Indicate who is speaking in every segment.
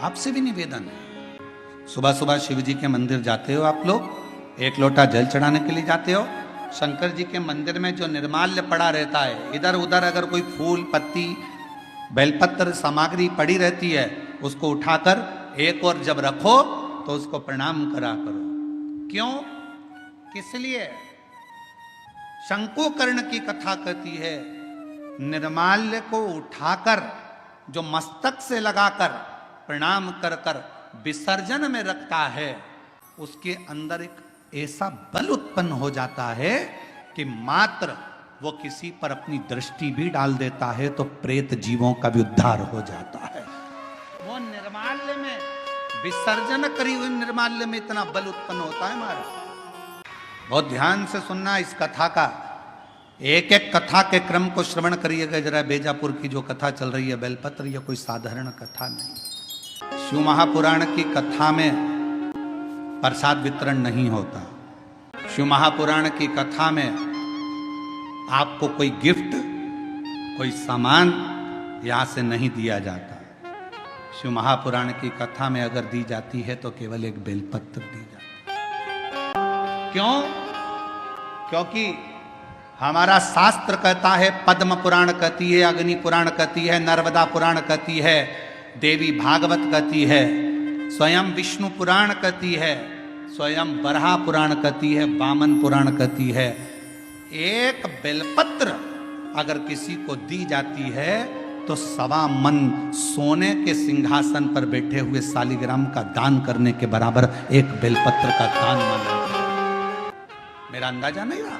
Speaker 1: आपसे भी निवेदन है, सुबह सुबह शिव जी के मंदिर जाते हो आप लोग, एक लोटा जल चढ़ाने के लिए जाते हो। शंकर जी के मंदिर में जो निर्माल्य पड़ा रहता है, इधर उधर अगर कोई फूल पत्ती बेलपत्र सामग्री पड़ी रहती है, उसको उठाकर एक और जब रखो तो उसको प्रणाम करा करो। क्यों, किस लिए? शंकुकर्ण की कथा कहती है, निर्माल्य को उठाकर जो मस्तक से लगाकर प्रणाम कर कर विसर्जन में रखता है, उसके अंदर एक ऐसा बल उत्पन्न हो जाता है कि मात्र वो किसी पर अपनी दृष्टि भी डाल देता है तो प्रेत जीवों का भी उद्धार हो जाता है। वो निर्माल्य में, विसर्जन करी हुई निर्माल्य में इतना बल उत्पन्न होता है महाराज। बहुत ध्यान से सुनना इस कथा का, एक एक कथा के क्रम को श्रवण करिएगा जरा। बेजापुर की जो कथा चल रही है बेलपत्र, यह कोई साधारण कथा नहीं। शिव महापुराण की कथा में प्रसाद वितरण नहीं होता। शिव महापुराण की कथा में आपको कोई गिफ्ट, कोई सामान यहां से नहीं दिया जाता। शिव महापुराण की कथा में अगर दी जाती है तो केवल एक बेलपत्र दी जाती है। क्यों? क्योंकि हमारा शास्त्र कहता है, पद्म पुराण कहती है, अग्नि पुराण कहती है, नर्मदा पुराण कहती है, देवी भागवत कहती है, स्वयं विष्णु पुराण कहती है, स्वयं बरहा पुराण कहती है, वामन पुराण कहती है। एक बेलपत्र अगर किसी को दी जाती है तो 1.25 मन सोने के सिंहासन पर बैठे हुए शालिग्राम का दान करने के बराबर एक बेलपत्र का दान माना। मेरा अंदाजा नहीं रहा,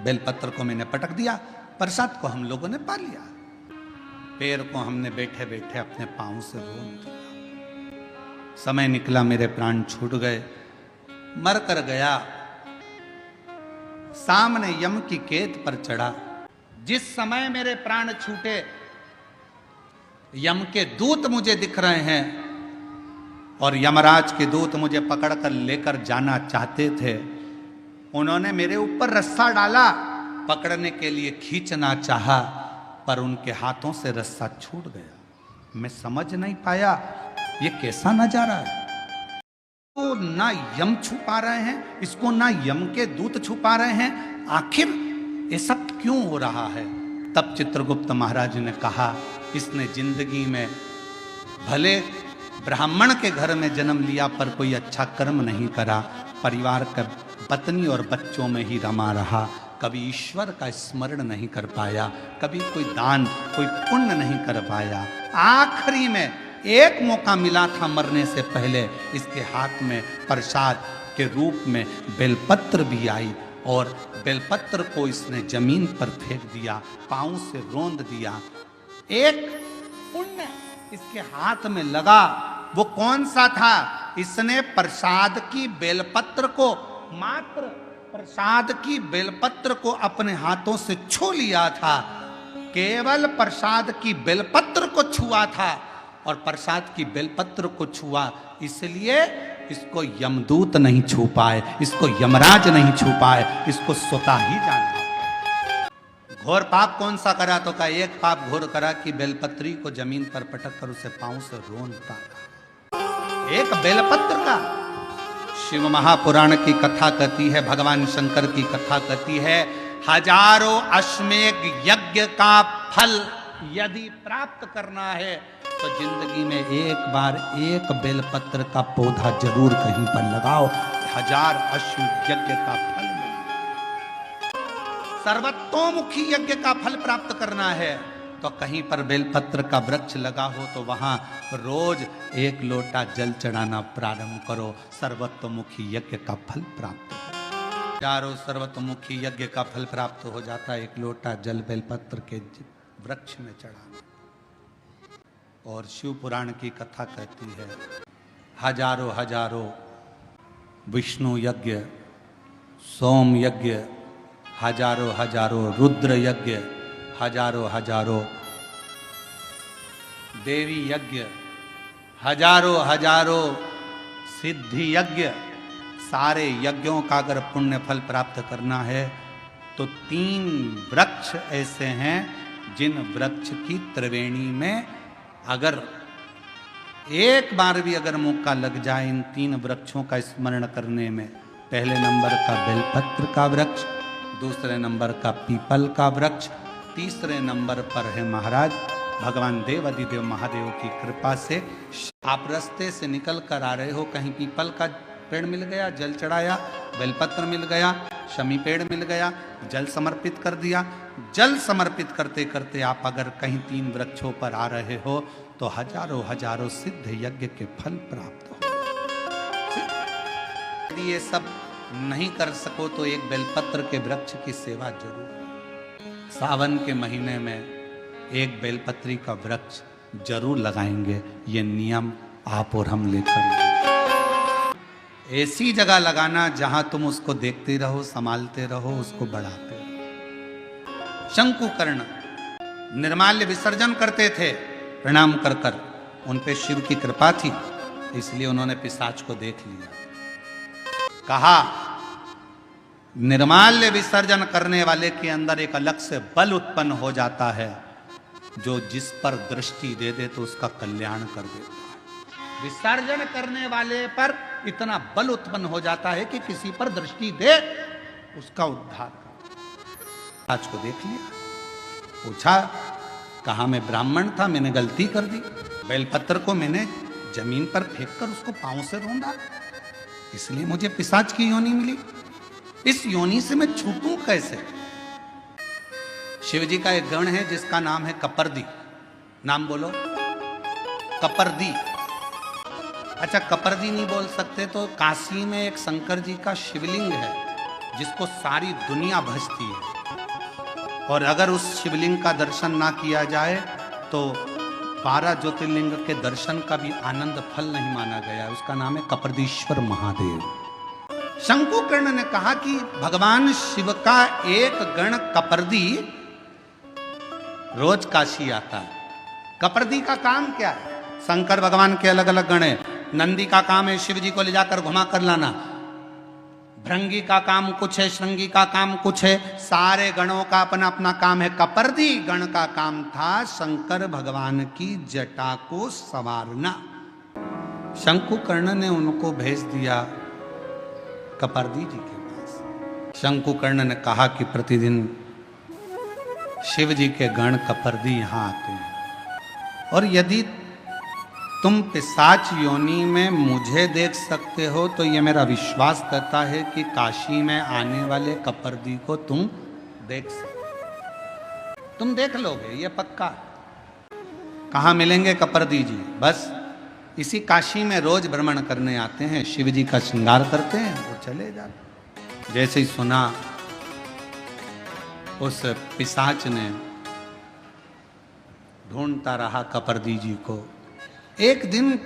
Speaker 1: बेलपत्र को मैंने पटक दिया, प्रसाद को हम लोगों ने पा लिया, पैर को हमने बैठे बैठे अपने पांव से रोन दिया। समय निकला, मेरे प्राण छूट गए, मर कर गया, सामने यम की कैद पर चढ़ा। जिस समय मेरे प्राण छूटे, यम के दूत मुझे दिख रहे हैं और यमराज के दूत मुझे पकड़कर लेकर जाना चाहते थे। उन्होंने मेरे ऊपर रस्सा डाला, पकड़ने के लिए खींचना चाहा, पर उनके हाथों से रस्सा छूट गया। मैं समझ नहीं पाया ये कैसा नजारा है। तो ना यम छुपा रहे हैं इसको, ना यम के दूत छुपा रहे हैं, आखिर ये सब क्यों हो रहा है? तब चित्रगुप्त महाराज ने कहा, इसने जिंदगी में भले ब्राह्मण के घर में जन्म लिया पर कोई अच्छा कर्म नहीं करा, परिवार का पत्नी और बच्चों में ही रमा रहा, कभी ईश्वर का स्मरण नहीं कर पाया, कभी कोई दान कोई पुण्य नहीं कर पाया। आखिरी में एक मौका मिला था मरने से पहले, इसके हाथ में प्रसाद के रूप में बेलपत्र भी आई और बेलपत्र को इसने जमीन पर फेंक दिया, पांव से रोंद दिया। एक पुण्य इसके हाथ में लगा, वो कौन सा था? इसने प्रसाद की बेलपत्र को, मात्र प्रसाद की बेलपत्र को अपने हाथों से छू लिया था, केवल प्रसाद की बेलपत्र को छुआ था और प्रसाद की बेलपत्र को छुआ, इसलिए इसको यमदूत नहीं छू पाए, इसको यमराज नहीं छू पाए, इसको स्वतः ही जाना। घोर पाप कौन सा करा? तो का एक पाप घोर करा कि बेलपत्री को जमीन पर पटक कर उसे पांव से रोनता, एक बेलपत्र का। शिव महापुराण की कथा कहती है, भगवान शंकर की कथा कहती है, हजारों अश्वमेध यज्ञ का फल यदि प्राप्त करना है तो जिंदगी में एक बार एक बेलपत्र का पौधा जरूर कहीं पर लगाओ, 1000 अश्वमेध यज्ञ का फल मिलेगा। सर्वतोमुखी यज्ञ का फल प्राप्त करना है तो कहीं पर बेलपत्र का वृक्ष लगा हो तो वहां रोज 1 लोटा जल चढ़ाना प्रारंभ करो, सर्वतोमुखी यज्ञ का फल प्राप्त हो। चारों सर्वतोमुखी यज्ञ का फल प्राप्त हो जाता है 1 लोटा जल बेलपत्र के वृक्ष में चढ़ाना। और शिव पुराण की कथा कहती है, हजारों हजारों विष्णु यज्ञ, सोम यज्ञ, हजारों हजारों रुद्र यज्ञ, हजारों हजारों देवी यज्ञ, हजारों हजारों सिद्धि यज्ञ, सारे यज्ञों का अगर पुण्य फल प्राप्त करना है तो 3 वृक्ष ऐसे हैं जिन वृक्ष की त्रिवेणी में अगर एक बार भी अगर मौका लग जाए इन 3 वृक्षों का स्मरण करने में, पहले नंबर का बेलपत्र का वृक्ष, दूसरे नंबर का पीपल का वृक्ष, तीसरे नंबर पर है महाराज भगवान देव अधिदेव महादेव की कृपा से आप रास्ते से निकल कर आ रहे हो, कहीं पीपल का पेड़ मिल गया, जल चढ़ाया, बेलपत्र मिल गया, शमी पेड़ मिल गया, जल समर्पित कर दिया। जल समर्पित करते करते आप अगर कहीं 3 वृक्षों पर आ रहे हो तो हजारों हजारों सिद्ध यज्ञ के फल प्राप्त हो। यदि ये सब नहीं कर सको तो एक बेलपत्र के वृक्ष की सेवा जरूर। सावन के महीने में एक बेलपत्री का वृक्ष जरूर लगाएंगे। ये नियम आप और हम लेकर ऐसी जगह लगाना जहां तुम उसको देखते रहो, संभालते रहो, उसको बढ़ाते रहो। शंकुकर्ण निर्माल्य विसर्जन करते थे प्रणाम कर कर, उन पे शिव की कृपा थी इसलिए उन्होंने पिशाच को देख लिया। कहा निर्माल्य विसर्जन करने वाले के अंदर एक अलग से बल उत्पन्न हो जाता है, जो जिस पर दृष्टि दे दे तो उसका कल्याण कर देता है। विसर्जन करने वाले पर इतना बल उत्पन्न हो जाता है कि किसी पर दृष्टि दे उसका उद्धार कर। आज को देख लिया, पूछा कहा मैं ब्राह्मण था, मैंने गलती कर दी, बेलपत्र को मैंने जमीन पर फेंक कर उसको पांव से रौंदा, इसलिए मुझे पिशाच की योनि मिली। इस योनि से मैं छूटूं कैसे? शिव जी का एक गण है जिसका नाम है कपर्दी। नाम बोलो, कपर्दी। अच्छा, कपर्दी नहीं बोल सकते तो काशी में एक शंकर जी का शिवलिंग है जिसको सारी दुनिया भजती है, और अगर उस शिवलिंग का दर्शन ना किया जाए तो 12 ज्योतिर्लिंग के दर्शन का भी आनंद फल नहीं माना गया। उसका नाम है कपर्दीश्वर महादेव। शंकुकर्ण ने कहा कि भगवान शिव का एक गण कपर्दी रोज काशी आता है। कपर्दी का काम क्या है? शंकर भगवान के अलग अलग गण है। नंदी का काम है शिव जी को ले जाकर घुमा कर लाना, भृंगी का काम कुछ है, श्रृंगी का काम कुछ है, सारे गणों का अपना अपना काम है। कपर्दी गण का काम था शंकर भगवान की जटा को संवारना। शंकुकर्ण ने उनको भेज दिया कपर्दी जी के पास। शंकुकर्ण ने कहा कि प्रतिदिन शिव जी के गण कपर्दी यहां आते हैं, और यदि तुम पिशाच योनि में मुझे देख सकते हो तो यह मेरा विश्वास करता है कि काशी में आने वाले कपर्दी को तुम देख सकते, तुम देख लोगे, ये पक्का। कहाँ मिलेंगे कपर्दी जी? बस इसी काशी में रोज भ्रमण करने आते हैं, शिव जी का श्रृंगार करते हैं, वो चले जाते। जैसे ही सुना उस पिशाच ने ढूंढता रहा कपर्दी जी को। एक दिन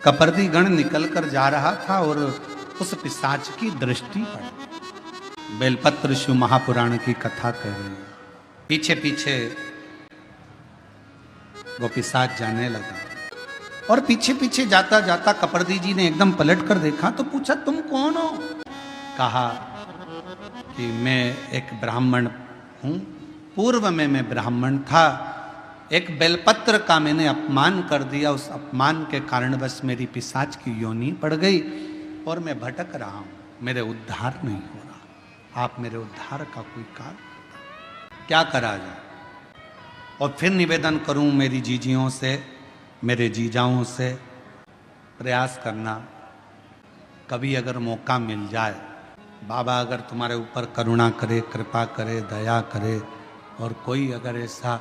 Speaker 1: कपर्दी गण निकल कर जा रहा था और उस पिशाच की दृष्टि पड़ी। बेलपत्र शिव महापुराण की कथा कह रही है। पीछे पीछे वो पिशाच जाने लगा, और पीछे पीछे जाता जाता कपर्दी जी ने एकदम पलट कर देखा तो पूछा तुम कौन हो? कहा कि मैं एक ब्राह्मण हूं, पूर्व में मैं ब्राह्मण था, एक बेलपत्र का मैंने अपमान कर दिया, उस अपमान के कारण बस मेरी पिशाच की योनि पड़ गई और मैं भटक रहा हूं, मेरे उद्धार नहीं हो रहा। आप मेरे उद्धार का कोई कार्य क्या करा जाए? और फिर निवेदन करूं मेरी जीजियों से, मेरे जीजाओं से, प्रयास करना कभी अगर मौका मिल जाए, बाबा अगर तुम्हारे ऊपर करुणा करे, कृपा करे, दया करे, और कोई अगर ऐसा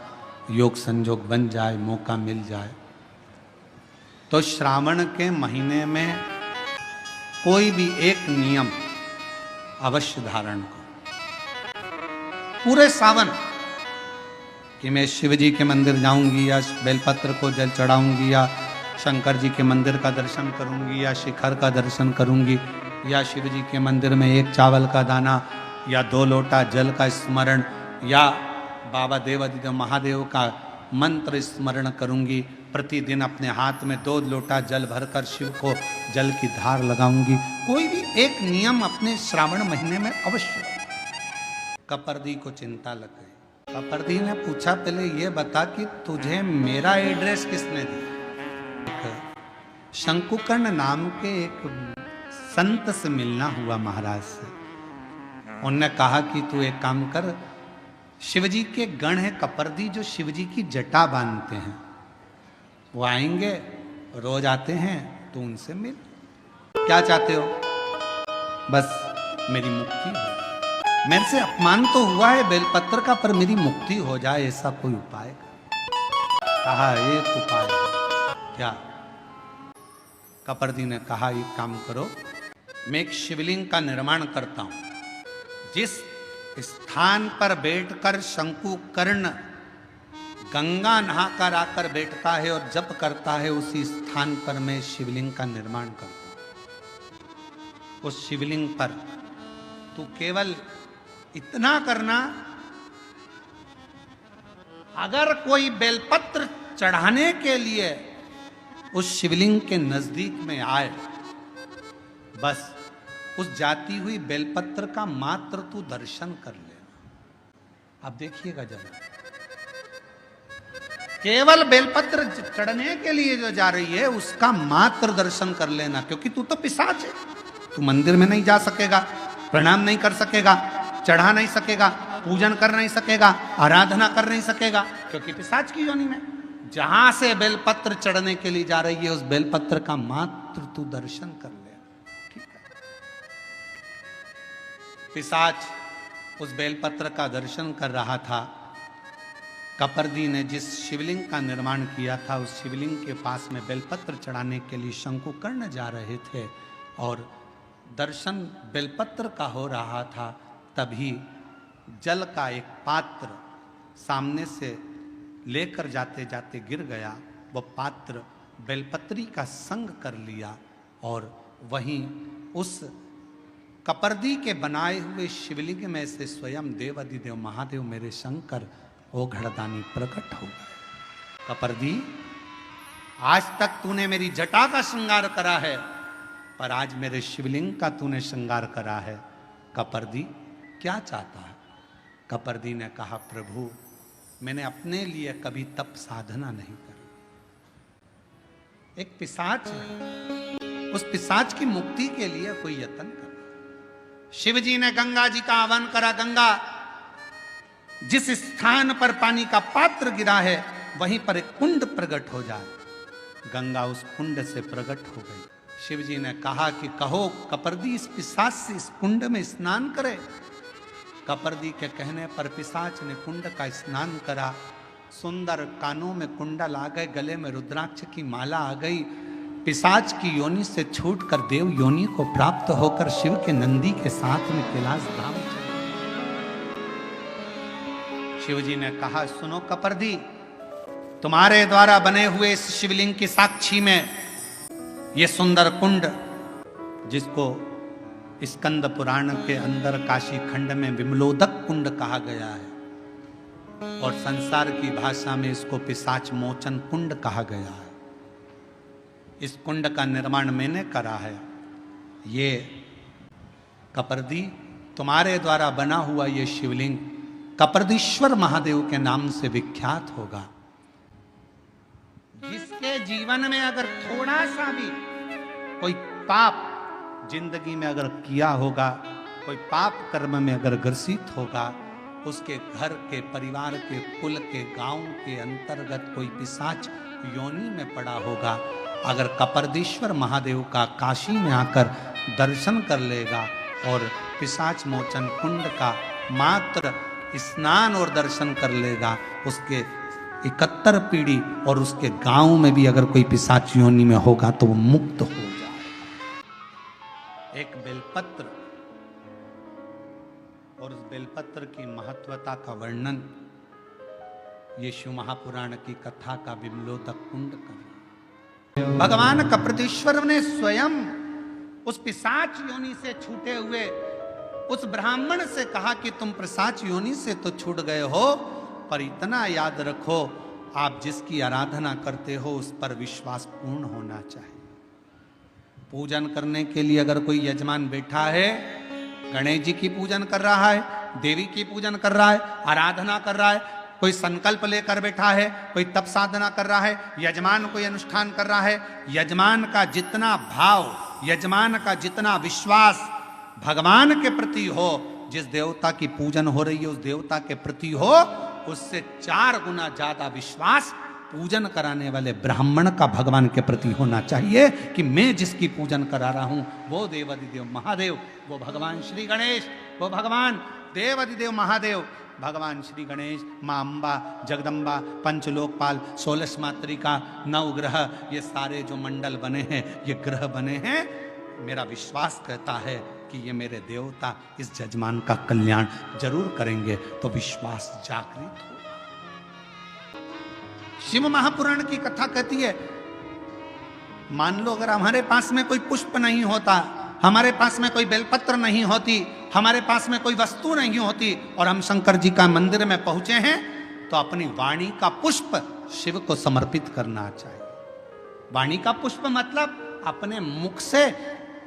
Speaker 1: योग संजोग बन जाए, मौका मिल जाए, तो श्रावण के महीने में कोई भी एक नियम अवश्य धारण करो। पूरे सावन कि मैं शिव जी के मंदिर जाऊंगी, या बेलपत्र को जल चढ़ाऊंगी, या शंकर जी के मंदिर का दर्शन करूंगी, या शिखर का दर्शन करूंगी, या शिव जी के मंदिर में 1 चावल का दाना या 2 लोटा जल का स्मरण, या बाबा देवाधिदेव महादेव का मंत्र स्मरण करूंगी। प्रतिदिन अपने हाथ में 2 लोटा जल भरकर शिव को जल की धार लगाऊंगी। कोई भी एक नियम अपने श्रावण महीने में अवश्य। कपर्दी को चिंता लग गई। कपर्दी ने पूछा पहले ये बता कि तुझे मेरा एड्रेस किसने दिया? शंकुकर्ण नाम के एक संत से मिलना हुआ महाराज से। उनने कहा कि तू एक काम कर, शिवजी के गण है कपर्दी जो शिवजी की जटा बांधते हैं, वो आएंगे, रोज आते हैं, तू उनसे मिल। क्या चाहते हो? बस मेरी मुक्ति हो। मेरे से अपमान तो हुआ है बेलपत्र का, पर मेरी मुक्ति हो जाए, ऐसा कोई उपाय कर। कहा एक उपाय। क्या? कपर्दी ने कहा एक काम करो, मैं एक शिवलिंग का निर्माण करता हूं। जिस स्थान पर बैठकर शंकुकर्ण गंगा नहाकर आकर बैठता है और जप करता है, उसी स्थान पर मैं शिवलिंग का निर्माण करता हूं। उस शिवलिंग पर तू केवल इतना करना, अगर कोई बेलपत्र चढ़ाने के लिए उस शिवलिंग के नजदीक में आए, बस उस जाती हुई बेलपत्र का मात्र तू दर्शन कर लेना। अब देखिएगा जरा, केवल बेलपत्र चढ़ने के लिए जो जा रही है उसका मात्र दर्शन कर लेना, क्योंकि तू तो पिशाच है। तू मंदिर में नहीं जा सकेगा, प्रणाम नहीं कर सकेगा, चढ़ा नहीं सकेगा, पूजन कर नहीं सकेगा, आराधना कर नहीं सकेगा, क्योंकि पिशाच की योनि में। जहां से बेलपत्र चढ़ने के लिए जा रही है, उस बेलपत्र का मात्र तू दर्शन कर ले, ठीक है? पिशाच उस बेलपत्र का दर्शन कर रहा था। कपर्दी ने जिस शिवलिंग का निर्माण किया था, उस शिवलिंग के पास में बेलपत्र चढ़ाने के लिए शंकुकर्ण जा रहे थे और दर्शन बेलपत्र का हो रहा था। तभी जल का एक पात्र सामने से लेकर जाते जाते गिर गया। वह पात्र बेलपत्री का संग कर लिया और वहीं उस कपर्दी के बनाए हुए शिवलिंग में से स्वयं देवाधिदेव महादेव मेरे शंकर ओघड़दानी प्रकट हो गए। कपर्दी, आज तक तूने मेरी जटा का श्रृंगार करा है, पर आज मेरे शिवलिंग का तूने श्रृंगार करा है। कपर्दी क्या चाहता है? कपर्दी ने कहा, प्रभु मैंने अपने लिए कभी तप साधना नहीं करी। एक पिशाच है, उस पिशाच की मुक्ति के लिए कोई यत्न कर। शिवजी ने गंगा जी का आह्वान करा, गंगा जिस स्थान पर पानी का पात्र गिरा है वहीं पर एक कुंड प्रकट हो जाए। गंगा उस कुंड से प्रकट हो गई। शिवजी ने कहा कि कहो कपर्दी इस पिशाच से इस कुंड में स्नान करे। कपर्दी के कहने पर पिशाच ने कुंड का स्नान करा। सुंदर कानों में कुंडल आ गए, गले में रुद्राक्ष की माला आ गई। पिशाच की योनि से छूटकर देव योनि को प्राप्त होकर शिव के नंदी के साथ में कैलाश धाम चले। शिवजी ने कहा, सुनो कपर्दी, तुम्हारे द्वारा बने हुए इस शिवलिंग की साक्षी में ये सुंदर कुंड, जिसको स्कंद पुराण के अंदर काशी खंड में विमलोदक कुंड कहा गया है और संसार की भाषा में इसको पिशाच मोचन कुंड कहा गया है। इस कुंड का निर्माण मैंने करा है। ये कपर्दी, तुम्हारे द्वारा बना हुआ ये शिवलिंग कपर्दीश्वर महादेव के नाम से विख्यात होगा। जिसके जीवन में अगर थोड़ा सा भी कोई पाप जिंदगी में अगर किया होगा, कोई पाप कर्म में अगर ग्रसित होगा, उसके घर के, परिवार के, कुल के, गांव के अंतर्गत कोई पिशाच योनि में पड़ा होगा, अगर कपर्दीश्वर महादेव का काशी में आकर दर्शन कर लेगा और पिशाच मोचन कुंड का मात्र स्नान और दर्शन कर लेगा, उसके 71 पीढ़ी और उसके गांव में भी अगर कोई पिशाच योनि में होगा तो वो मुक्त हो जाए। एक बेलपत्र और उस बेलपत्र की महत्वता का वर्णन ये शिव महापुराण की कथा का विमलोदक कुंड कर। भगवान कपर्दीश्वर ने स्वयं उस पिशाच योनि से छूटे हुए उस ब्राह्मण से कहा कि तुम पिशाच योनि से तो छूट गए हो, पर इतना याद रखो, आप जिसकी आराधना करते हो उस पर विश्वास पूर्ण होना चाहिए। पूजन करने के लिए अगर कोई यजमान बैठा है, गणेश जी की पूजन कर रहा है, देवी की पूजन कर रहा है, आराधना कर रहा है, कोई संकल्प लेकर बैठा है, कोई तप साधना कर रहा है, यजमान कोई अनुष्ठान कर रहा है, यजमान का जितना भाव, यजमान का जितना विश्वास भगवान के प्रति हो, जिस देवता की पूजन हो रही है उस देवता के प्रति हो, उससे 4 गुना ज्यादा विश्वास पूजन कराने वाले ब्राह्मण का भगवान के प्रति होना चाहिए कि मैं जिसकी पूजन करा रहा हूं वो देवाधिदेव महादेव, वो भगवान श्री गणेश, वो भगवान देवाधिदेव महादेव, भगवान श्री गणेश, माँ अम्बा, जगदम्बा, पंचलोकपाल, 16 मातृका, 9 ग्रह, ये सारे जो मंडल बने हैं, ये ग्रह बने हैं, मेरा विश्वास कहता है कि ये मेरे देवता इस जजमान का कल्याण जरूर करेंगे, तो विश्वास जागृत हो। शिव महापुराण की कथा कहती है, मान लो अगर हमारे पास में कोई पुष्प नहीं होता, हमारे पास में कोई बेलपत्र नहीं होती, हमारे पास में कोई वस्तु नहीं होती और हम शंकर जी का मंदिर में पहुंचे हैं, तो अपनी वाणी का पुष्प शिव को समर्पित करना चाहिए। वाणी का पुष्प मतलब अपने मुख से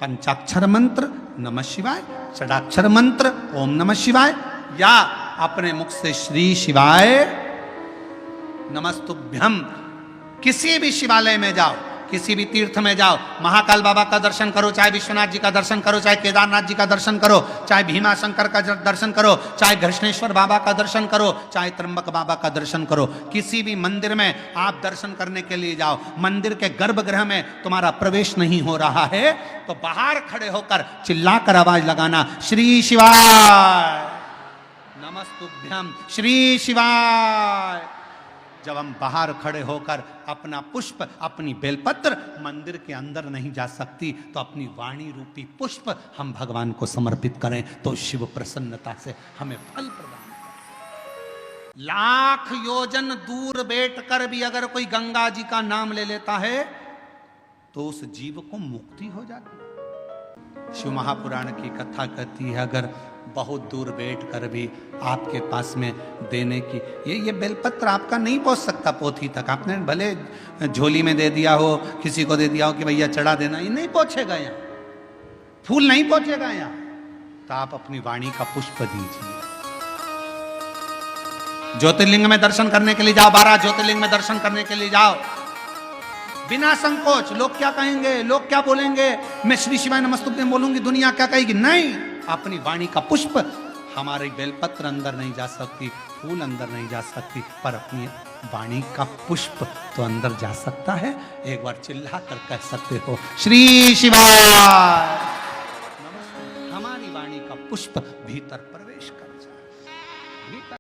Speaker 1: पंचाक्षर मंत्र नमः शिवाय, षडाक्षर मंत्र ओम नमः शिवाय, या अपने मुख से श्री शिवाय नमस्तुभ्यम। किसी भी शिवालय में जाओ, किसी भी तीर्थ में जाओ, महाकाल बाबा का दर्शन करो, चाहे विश्वनाथ जी का दर्शन करो, चाहे केदारनाथ जी का दर्शन करो, चाहे भीमा शंकर का दर्शन करो, चाहे घृष्णेश्वर बाबा का दर्शन करो, चाहे त्र्यंबक बाबा का दर्शन करो, किसी भी मंदिर में आप दर्शन करने के लिए जाओ, मंदिर के गर्भगृह में तुम्हारा प्रवेश नहीं हो रहा है तो बाहर खड़े होकर चिल्लाकर आवाज लगाना, श्री शिवाय नमस्तुभ्यम, श्री शिवाय। जब हम बाहर खड़े होकर अपना पुष्प, अपनी बेलपत्र मंदिर के अंदर नहीं जा सकती, तो अपनी वाणी रूपी पुष्प हम भगवान को समर्पित करें तो शिव प्रसन्नता से हमें फल प्रदान करें। लाख योजन दूर बैठकर भी अगर कोई गंगा जी का नाम ले लेता है तो उस जीव को मुक्ति हो जाती है। शिव महापुराण की कथा कहती है, अगर बहुत दूर बैठकर भी आपके पास में देने की, ये बेलपत्र आपका नहीं पहुंच सकता पोथी तक, आपने भले झोली में दे दिया हो, किसी को दे दिया हो कि भैया चढ़ा देना, ये नहीं पहुंचेगा यहाँ, फूल नहीं पहुंचेगा यहाँ, तो आप अपनी वाणी का पुष्प दीजिए। ज्योतिर्लिंग में दर्शन करने के लिए जाओ, 12 ज्योतिर्लिंग में दर्शन करने के लिए जाओ, बिना संकोच। लोग क्या कहेंगे, लोग क्या बोलेंगे, मैं श्री शिवाय नमस्तुभ्यम बोलूंगी, दुनिया क्या कहेगी, नहीं, अपनी वाणी का पुष्प, हमारी बेलपत्र अंदर नहीं जा सकती, फूल अंदर नहीं जा सकती, पर अपनी वाणी का पुष्प तो अंदर जा सकता है। एक बार चिल्ला कर कह सकते हो, श्री शिवाय, हमारी वाणी का पुष्प भीतर प्रवेश कर।